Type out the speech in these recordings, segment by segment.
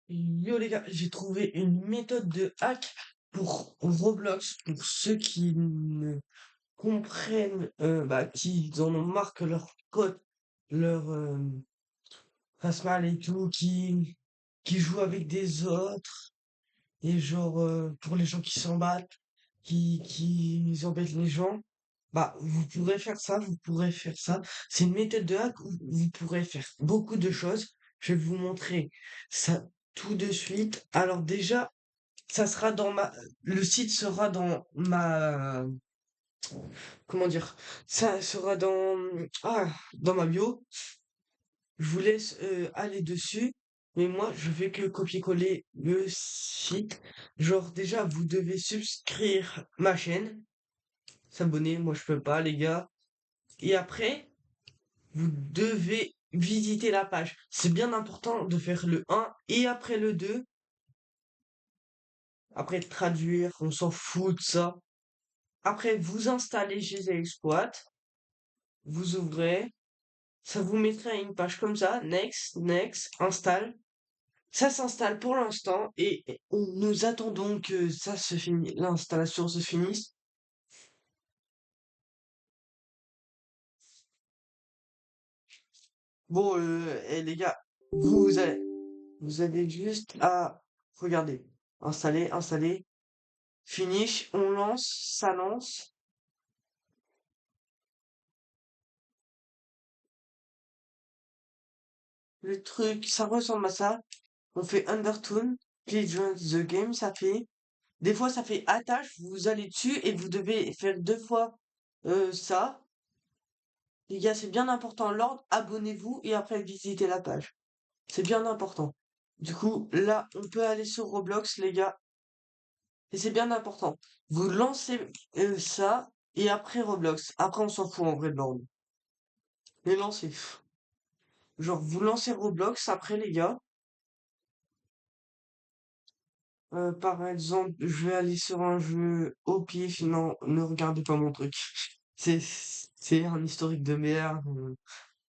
Yo les gars, j'ai trouvé une méthode de hack pour Roblox, pour ceux qui ne comprennent, qui en ont marre que leur code leur fasse mal et tout, qui jouent avec des autres, et genre pour les gens qui s'en battent, qui embêtent les gens, bah vous pourrez faire ça, vous pourrez faire ça. C'est une méthode de hack où vous pourrez faire beaucoup de choses. Je vais vous montrer ça tout de suite. Alors déjà, ça sera dans ma le site sera dans ma comment dire? Ça sera dans ma bio. Je vous laisse aller dessus. Mais moi, je fais que copier-coller le site. Genre, déjà, vous devez souscrire ma chaîne, s'abonner. Moi, je peux pas, les gars. Et après, vous devez visiter la page. C'est bien important de faire le un et après le 2. Après, traduire, on s'en fout de ça. Après, vous installez GZ Exploit, vous ouvrez, ça vous mettra à une page comme ça, next, next, installe. Ça s'installe pour l'instant et nous attendons que ça se finisse, l'installation se finisse. Bon, les gars, vous allez, vous avez juste à regarder, installer, installer, finish, on lance, ça lance. Le truc, ça ressemble à ça. On fait Undertone, please join the game, ça fait. Des fois, ça fait attache, vous allez dessus et vous devez faire deux fois ça. Les gars, c'est bien important. L'ordre, abonnez-vous et après visitez la page. C'est bien important. Du coup, là, on peut aller sur Roblox, les gars. Et c'est bien important. Vous lancez ça et après Roblox. Après, on s'en fout en vrai de l'ordre. Mais lancez. Genre, vous lancez Roblox après, les gars. Par exemple, je vais aller sur un jeu au pif. Non, ne regardez pas mon truc. C'est, c'est un historique de merde.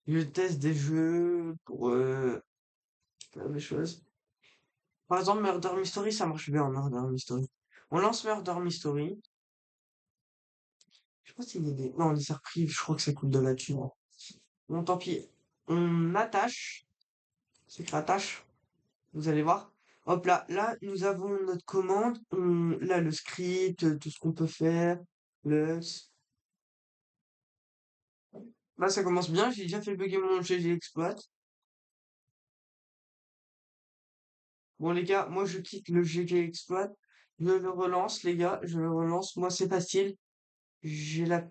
Je teste des jeux pour faire des choses. Par exemple, Murder Mystery, ça marche bien, Murder Mystery. On lance Murder Mystery. Je sais pas s'il y a des... Non, les archives, je crois que ça coûte de la thune. Bon, tant pis. On attache. C'est écrit attache. Vous allez voir. Hop là, là, nous avons notre commande. Là, le script, tout ce qu'on peut faire. Le... Là, ça commence bien. J'ai déjà fait bugger mon GG Exploit. Bon, les gars, moi, je quitte le GG Exploit. Je le relance, les gars. Je le relance. Moi, c'est facile. J'ai la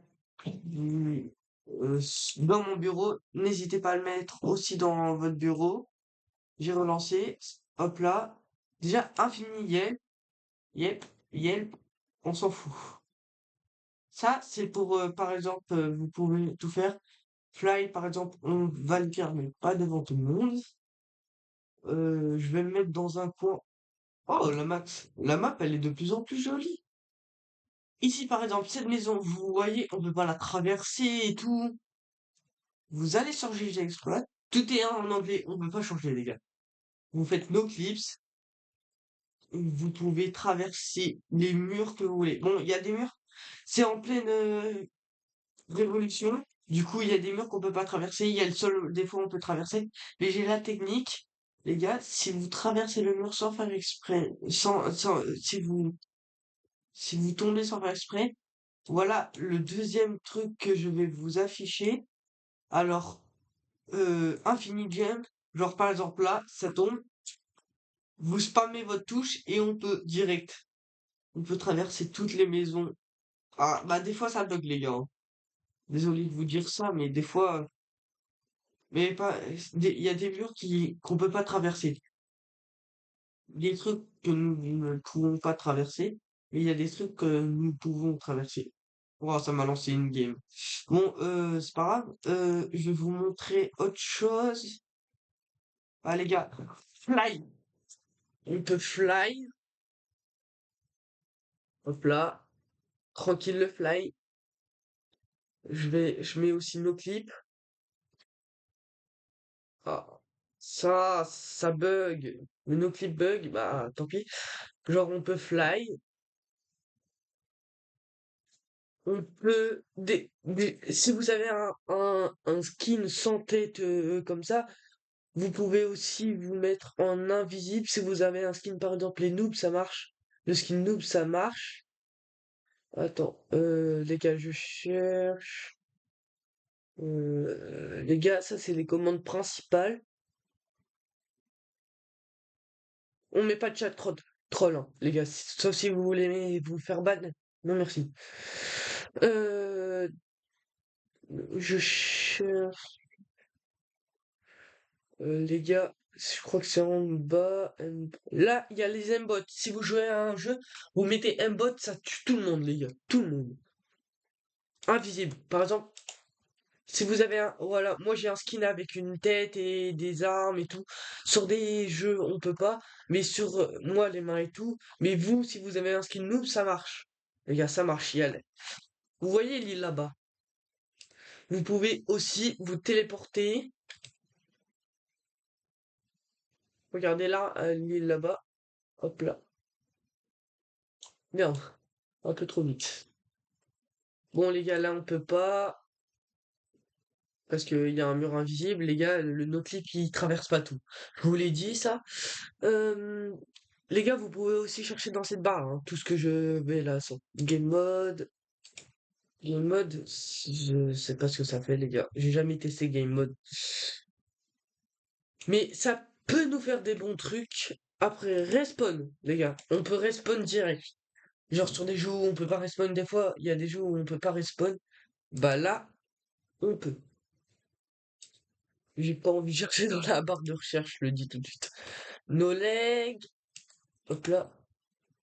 dans mon bureau. N'hésitez pas à le mettre aussi dans votre bureau. J'ai relancé. Hop là. Déjà, infini yelp. Yelp. Yelp. On s'en fout. Ça, c'est pour, par exemple, vous pouvez tout faire. Fly, par exemple, on va le faire, mais pas devant tout le monde. Je vais le mettre dans un coin. Oh, la map, elle est de plus en plus jolie. Ici, par exemple, cette maison, vous voyez, on peut pas la traverser et tout. Vous allez sur GG Exploit, tout est en anglais, on peut pas changer les gars. Vous faites no clips, vous pouvez traverser les murs que vous voulez. Bon, il y a des murs, c'est en pleine révolution. Du coup, il y a des murs qu'on peut pas traverser, il y a le sol, des fois on peut traverser. Mais j'ai la technique, les gars, si vous traversez le mur sans faire exprès, si vous tombez sans faire exprès, voilà le deuxième truc que je vais vous afficher. Alors, Infini Jump, genre par exemple là, ça tombe, vous spammez votre touche et on peut direct. On peut traverser toutes les maisons. Ah, bah des fois ça bug les gars, hein. Désolé de vous dire ça, mais des fois, mais pas, il y a des murs qu'on peut pas traverser. Des trucs que nous ne pouvons pas traverser, mais il y a des trucs que nous pouvons traverser. Oh, ça m'a lancé une game. Bon, c'est pas grave. Je vais vous montrer autre chose. Ah les gars, fly. On peut fly. Hop là. Tranquille le fly. Je mets aussi nos clips. Ah. Ça bug. Le noclip bug, bah tant pis. Genre on peut fly, on peut si vous avez un skin sans tête comme ça, vous pouvez aussi vous mettre en invisible. Si vous avez un skin par exemple les noobs, ça marche. Le skin noob, ça marche. Attends, les gars, je cherche. Les gars, ça c'est les commandes principales. On met pas de chat troll, hein, les gars. Sauf si vous voulez vous faire ban. Non, merci. Euh, je cherche. Les gars, je crois que c'est en bas. Là, il y a les mbots. Si vous jouez à un jeu, vous mettez mbot, ça tue tout le monde, les gars. Tout le monde. Invisible. Par exemple, si vous avez un. Voilà, moi j'ai un skin avec une tête et des armes et tout. Sur des jeux, on peut pas. Mais sur moi, les mains et tout. Mais vous, si vous avez un skin noob, ça marche. Les gars, ça marche. Vous voyez l'île là-bas. Vous pouvez aussi vous téléporter. Regardez là, l'île là-bas. Hop là. Merde. Un peu trop vite. Bon, les gars, là, on peut pas. Parce qu'il y a un mur invisible. Les gars, le noclip, il traverse pas tout. Je vous l'ai dit, ça. Euh, Les gars, vous pouvez aussi chercher dans cette barre, hein, tout ce que je vais là. Game mode. Game mode, je sais pas ce que ça fait, les gars. J'ai jamais testé game mode. Mais ça peut nous faire des bons trucs. Après, respawn, les gars. On peut respawn direct. Genre sur des jeux où on peut pas respawn des fois, il y a des jeux où on peut pas respawn. Bah là, on peut. J'ai pas envie de chercher dans la barre de recherche, je le dis tout de suite. No legs. Hop là.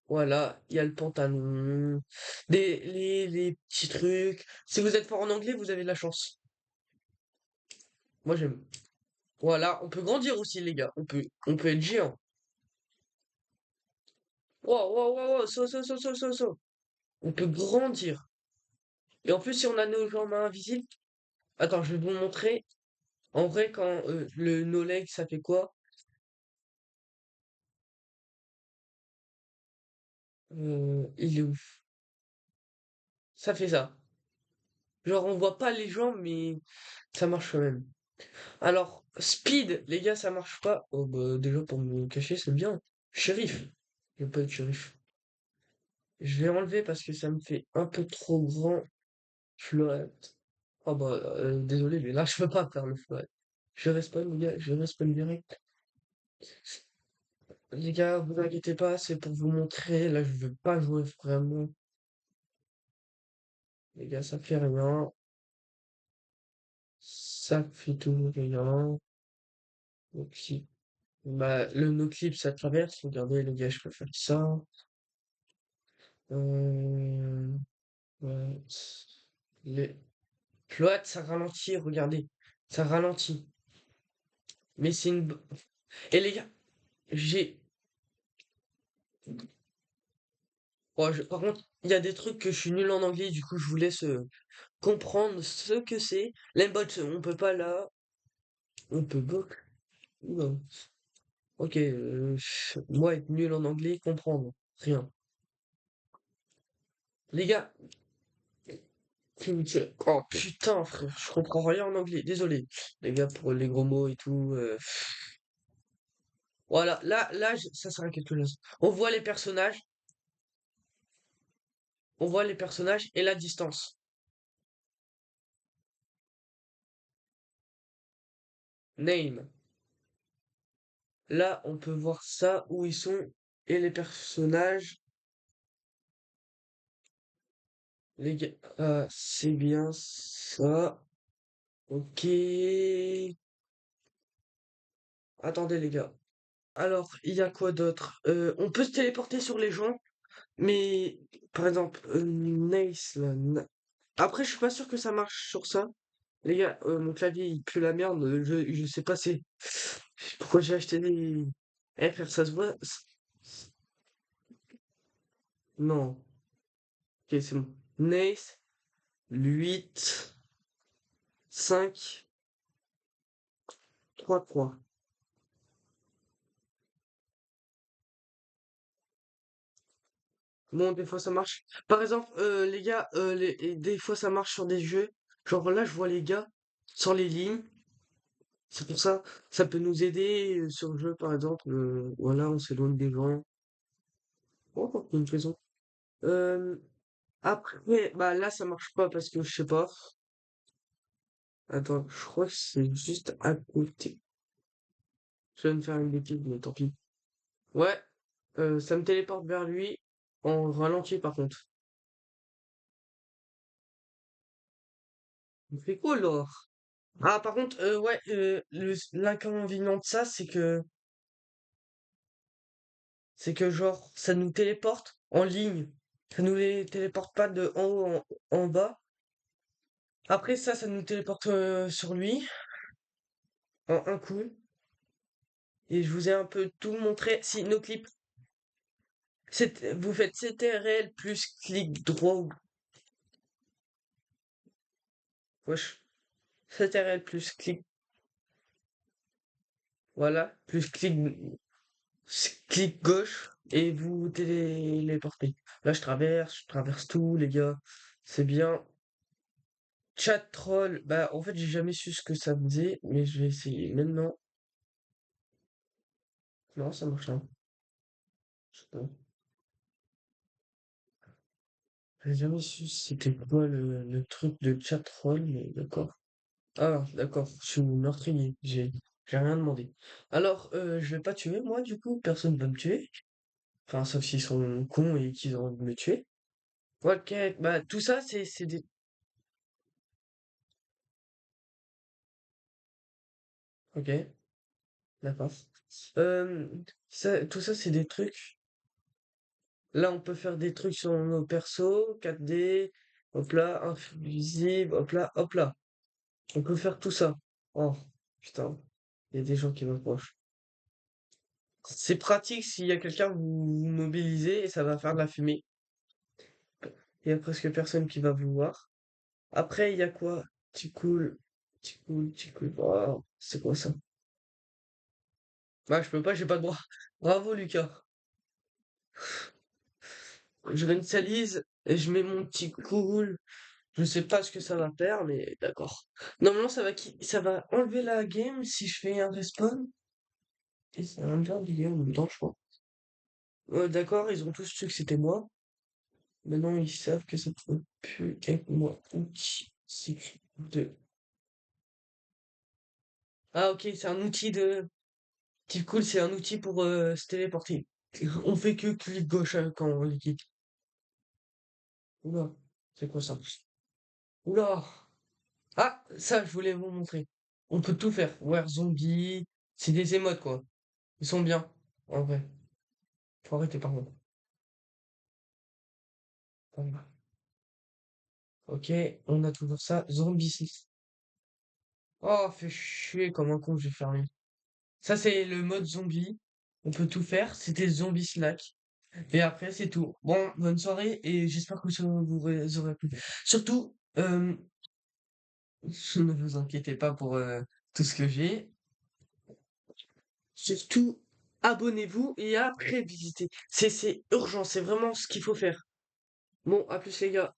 Voilà, il y a le pantalon. Les petits trucs. Si vous êtes fort en anglais, vous avez de la chance. Moi j'aime. Voilà, on peut grandir aussi, les gars. On peut être géant. Wow, wow, wow, wow, so. On peut grandir. Et en plus, si on a nos jambes invisibles. Attends, je vais vous montrer. En vrai, quand le no leg, ça fait quoi? Il est ouf. Ça fait ça. Genre, on voit pas les jambes, mais ça marche quand même. Alors, speed, les gars, ça marche pas. Oh, bah, déjà, pour me cacher, c'est bien. Shérif. Je vais pas être shérif. Je vais enlever parce que ça me fait un peu trop grand. Fleurette. Oh, bah, désolé, mais là, je peux pas faire le fleurette. Je respawn, les gars, je respawn direct. Les gars, vous inquiétez pas, c'est pour vous montrer. Là, je veux pas jouer vraiment. Les gars, ça fait rien. Ça fait tout rien. Ok. Bah, le noclip, ça traverse. Regardez, les gars, je peux faire ça. Euh, ouais. Les flottes, ça ralentit, regardez. Ça ralentit. Mais c'est Et les gars, j'ai. Oh, par contre, il y a des trucs que je suis nul en anglais, du coup, je vous laisse comprendre ce que c'est. L'aimbot, on peut pas là. On peut pas. Non. Ok, moi, être nul en anglais, comprendre. Rien. Les gars, oh putain, frère, je comprends rien en anglais. Désolé, les gars, pour les gros mots et tout. Voilà, là, ça sert à quelque chose. On voit les personnages et la distance. Name. Là, on peut voir ça, où ils sont, et les personnages. Les gars, c'est bien ça. Ok. Attendez, les gars. Alors, il y a quoi d'autre? On peut se téléporter sur les gens, mais par exemple, Nice, là, après, je suis pas sûr que ça marche sur ça. Les gars, mon clavier il pue la merde, je sais pas c'est pourquoi j'ai acheté des. Eh frère, ça se voit? Non. Ok, c'est bon. Nice, 8, 5, 3, 3. Bon, des fois ça marche. Par exemple, les gars, et des fois ça marche sur des jeux. Genre là, je vois les gars sans les lignes. C'est pour ça, ça peut nous aider sur le jeu, par exemple. Voilà, on s'éloigne des gens. Oh, il y a une raison. Euh, Après, bah là, ça marche pas parce que je sais pas. Attends, je crois que c'est juste à côté. Je viens de faire une bêtise, mais tant pis. Ouais, ça me téléporte vers lui en ralenti par contre. Il fait quoi là? Ah, par contre, ouais, l'inconvénient de ça, c'est que genre, ça nous téléporte en ligne. Ça nous les téléporte pas de en haut en bas. Après ça nous téléporte sur lui en un coup. Et je vous ai un peu tout montré. Si nos clips, vous faites CTRL plus clic droit ou gauche. CTRL plus clic, voilà, plus clic gauche et vous téléportez. Là, je traverse tout, les gars. C'est bien. Chat troll, bah en fait j'ai jamais su ce que ça faisait, mais je vais essayer maintenant. Non, ça marche là. Je sais pas. J'ai jamais su c'était quoi le truc de chat troll, mais d'accord. Ah, d'accord, je suis meurtrier, j'ai rien demandé. Alors, je vais pas tuer moi du coup, personne va me tuer. Enfin, sauf s'ils sont cons et qu'ils ont envie de me tuer. Ok, bah tout ça c'est des. Ok, d'accord. Euh, tout ça c'est des trucs. Là, on peut faire des trucs sur nos persos, 4D, hop là, invisible, hop là, hop là. On peut faire tout ça. Oh, putain, il y a des gens qui m'approchent. C'est pratique s'il y a quelqu'un, vous mobilisez et ça va faire de la fumée. Il y a presque personne qui va vous voir. Après, il y a quoi? Tu coules, tu coules, tu coules. Oh, c'est quoi ça? Ah, je peux pas, j'ai pas de bras. Bravo, Lucas. Je réinitialise et je mets mon petit cool. Je sais pas ce que ça va faire, mais d'accord. Normalement, ça va enlever la game si je fais un respawn. Et ça va me faire du game en même temps, je crois. D'accord, ils ont tous su que c'était moi. Maintenant, ils savent que ça peut plus être moi. Outil cycle de. Ah, ok, c'est un outil de. Type cool, c'est un outil pour se téléporter. On fait que clic gauche quand on les quitte. Oula, c'est quoi ça? Oula! Ah, ça, je voulais vous montrer. On peut tout faire. Where zombie. C'est des émotes, quoi. Ils sont bien, en vrai. Faut arrêter, pardon. Pardon. Ok, on a toujours ça. Zombie 6. Oh, fait chier comme un con, j'ai fermé. Ça, c'est le mode zombie. On peut tout faire. C'était zombie snack. Et après, c'est tout. Bon, bonne soirée et j'espère que ça vous aurez plu. Surtout, ne vous inquiétez pas pour tout ce que j'ai. Surtout, abonnez-vous et après visitez. C'est urgent, c'est vraiment ce qu'il faut faire. Bon, à plus les gars.